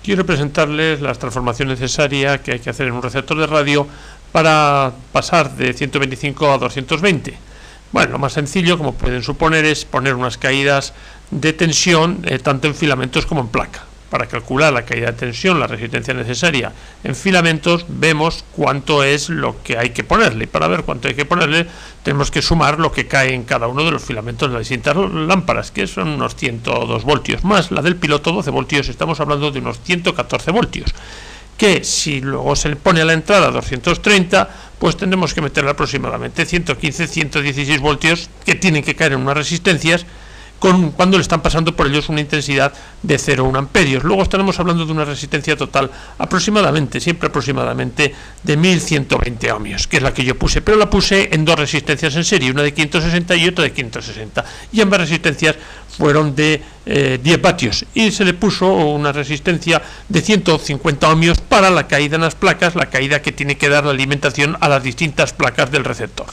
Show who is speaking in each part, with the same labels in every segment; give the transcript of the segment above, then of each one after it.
Speaker 1: Quiero presentarles la transformación necesaria que hay que hacer en un receptor de radio para pasar de 125 a 220. Bueno, lo más sencillo, como pueden suponer, es poner unas caídas de tensión tanto en filamentos como en placa. Para calcular la caída de tensión, la resistencia necesaria en filamentos, vemos cuánto es lo que hay que ponerle. Y para ver cuánto hay que ponerle, tenemos que sumar lo que cae en cada uno de los filamentos de las distintas lámparas, que son unos 102 voltios, más la del piloto 12 voltios, estamos hablando de unos 114 voltios. Que si luego se le pone a la entrada 230, pues tendremos que meterle aproximadamente 115, 116 voltios que tienen que caer en unas resistencias cuando le están pasando por ellos una intensidad de 0,1 amperios. Luego estaremos hablando de una resistencia total siempre aproximadamente de 1120 ohmios, que es la que yo puse, pero la puse en dos resistencias en serie, una de 560 y otra de 560, y ambas resistencias fueron de 10 vatios, y se le puso una resistencia de 150 ohmios para la caída en las placas, la caída que tiene que dar la alimentación a las distintas placas del receptor.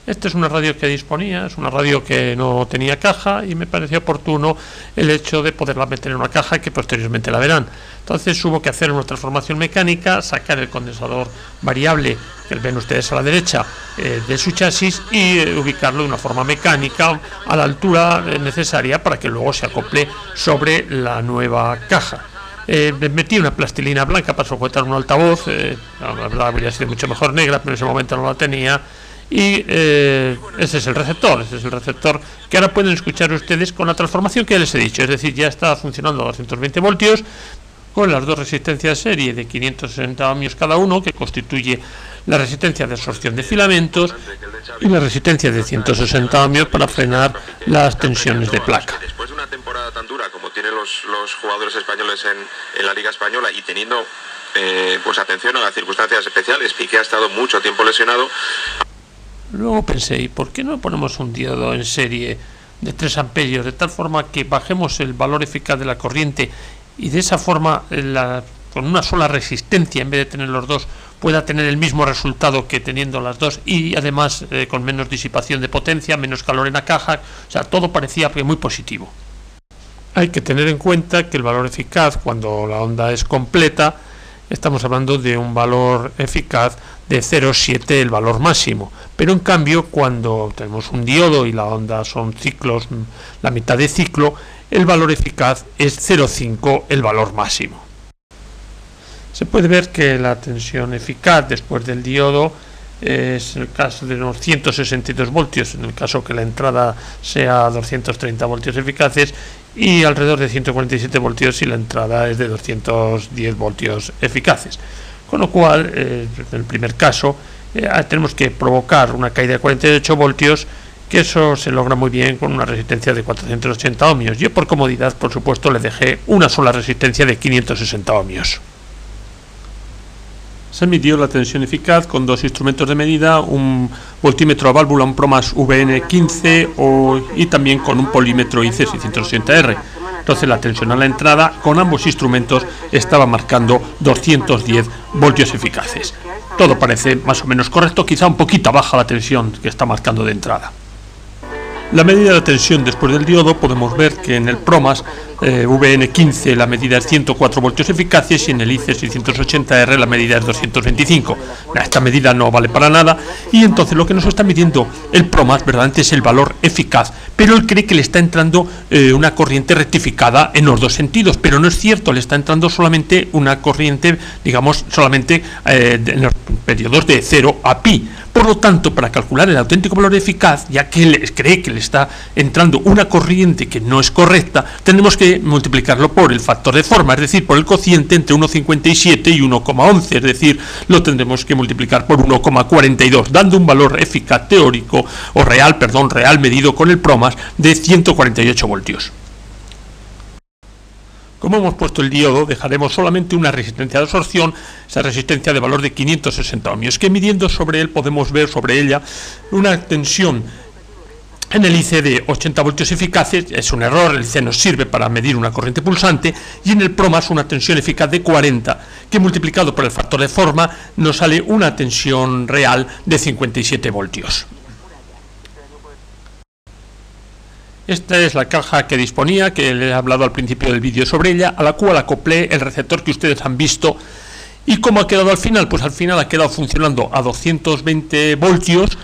Speaker 1: Esta es una radio que disponía, es una radio que no tenía caja y me parecía oportuno el hecho de poderla meter en una caja que posteriormente la verán. Entonces hubo que hacer una transformación mecánica, sacar el condensador variable que ven ustedes a la derecha de su chasis y ubicarlo de una forma mecánica a la altura necesaria para que luego se acople sobre la nueva caja. Metí una plastilina blanca para sujetar un altavoz, la verdad habría sido mucho mejor negra, pero en ese momento no la tenía. Y ese es el receptor que ahora pueden escuchar ustedes con la transformación que ya les he dicho, es decir, ya está funcionando a 220 voltios con las dos resistencias serie de 560 ohmios cada uno, que constituye la resistencia de absorción de filamentos, y la resistencia de 160 ohmios para frenar las tensiones de placa.
Speaker 2: Después de una temporada tan dura como tienen los jugadores españoles en la Liga Española y teniendo pues atención a las circunstancias especiales, Piqué ha estado mucho tiempo lesionado.
Speaker 1: Luego pensé, ¿y por qué no ponemos un diodo en serie de 3 amperios de tal forma que bajemos el valor eficaz de la corriente y de esa forma con una sola resistencia, en vez de tener los dos, pueda tener el mismo resultado que teniendo las dos y además con menos disipación de potencia, menos calor en la caja? O sea, todo parecía muy positivo. Hay que tener en cuenta que el valor eficaz, cuando la onda es completa, estamos hablando de un valor eficaz de 0,7, el valor máximo, pero en cambio cuando tenemos un diodo y la onda son ciclos, la mitad de ciclo, el valor eficaz es 0,5, el valor máximo. Se puede ver que la tensión eficaz después del diodo es el caso de unos 162 voltios, en el caso que la entrada sea 230 voltios eficaces, y alrededor de 147 voltios si la entrada es de 210 voltios eficaces. Con lo cual, en el primer caso, tenemos que provocar una caída de 48 voltios, que eso se logra muy bien con una resistencia de 480 ohmios. Yo, por comodidad, por supuesto, le dejé una sola resistencia de 560 ohmios. Se midió la tensión eficaz con dos instrumentos de medida, un voltímetro a válvula, un PROMAS VN15 y también con un polímetro IC680R. Entonces la tensión a la entrada con ambos instrumentos estaba marcando 210 voltios eficaces. Todo parece más o menos correcto, quizá un poquito baja la tensión que está marcando de entrada. La medida de la tensión después del diodo, podemos ver que en el PROMAS VN15 la medida es 104 voltios eficaces y en el IC680R la medida es 225. Esta medida no vale para nada y entonces lo que nos está midiendo el PROMAS verdaderamente es el valor eficaz, pero él cree que le está entrando una corriente rectificada en los dos sentidos, pero no es cierto, le está entrando solamente una corriente, digamos, solamente en los periodos de 0 a pi. Por lo tanto, para calcular el auténtico valor eficaz, ya que él cree que le está entrando una corriente que no es correcta, tenemos que multiplicarlo por el factor de forma, es decir, por el cociente entre 1,57 y 1,11, es decir, lo tendremos que multiplicar por 1,42, dando un valor eficaz teórico, o real medido con el PROMAS de 148 voltios. Como hemos puesto el diodo, dejaremos solamente una resistencia de absorción, esa resistencia de valor de 560 ohmios, que midiendo sobre él podemos ver sobre ella una tensión en el IC de 80 voltios eficaces. Es un error, el IC nos sirve para medir una corriente pulsante, y en el PROMAS una tensión eficaz de 40, que multiplicado por el factor de forma nos sale una tensión real de 57 voltios. Esta es la caja que disponía, que les he hablado al principio del vídeo sobre ella, a la cual acoplé el receptor que ustedes han visto. ¿Y cómo ha quedado al final? Pues al final ha quedado funcionando a 220 voltios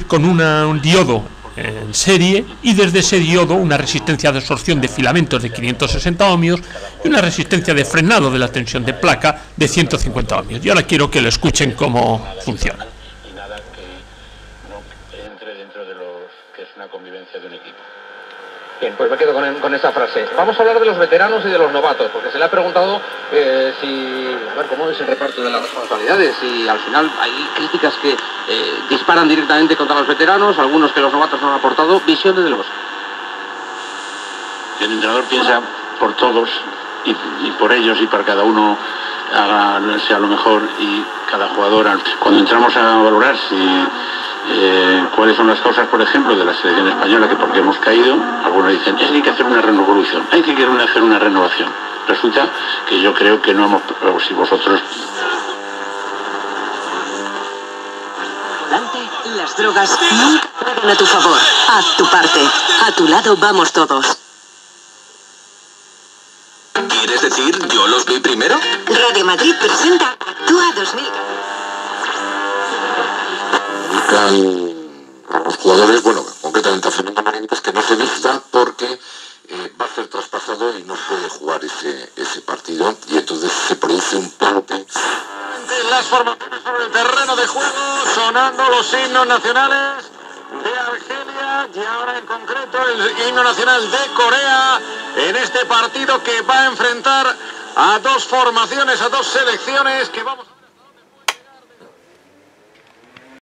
Speaker 1: con un diodo en serie, y desde ese diodo una resistencia de absorción de filamentos de 560 ohmios y una resistencia de frenado de la tensión de placa de 150 ohmios. Y ahora quiero que lo escuchen cómo funciona.
Speaker 3: Y nada que no entre dentro de los que es una convivencia de un equipo.
Speaker 4: Bien, pues me quedo con esa frase. Vamos a hablar de los veteranos y de los novatos, porque se le ha preguntado cómo es el reparto de las responsabilidades, y al final hay críticas que disparan directamente contra los veteranos, algunos que los novatos no han aportado. Visión de los...
Speaker 3: El entrenador piensa por todos y por ellos, y para cada uno sea lo mejor, y cada jugador. Cuando entramos a valorar cuáles son las causas, por ejemplo, de la selección española, que porque hemos caído, algunos dicen, es que hay que hacer una revolución, hay que hacer una renovación. Resulta que yo creo que no hemos, o si vosotros...
Speaker 5: Las drogas nunca juegan a tu favor. Haz tu parte. A tu lado vamos todos.
Speaker 6: ¿Quieres decir yo los vi primero?
Speaker 5: Radio Madrid presenta Actúa 2000.
Speaker 7: A los jugadores, bueno, concretamente a Fernando Morientes, que no se vista porque va a ser traspasado y no puede jugar ese partido, y entonces se produce un parte.
Speaker 8: Las formaciones sobre el terreno de juego, sonando los himnos nacionales de Argelia y ahora en concreto el himno nacional de Corea en este partido que va a enfrentar a dos formaciones, a dos selecciones que vamos a...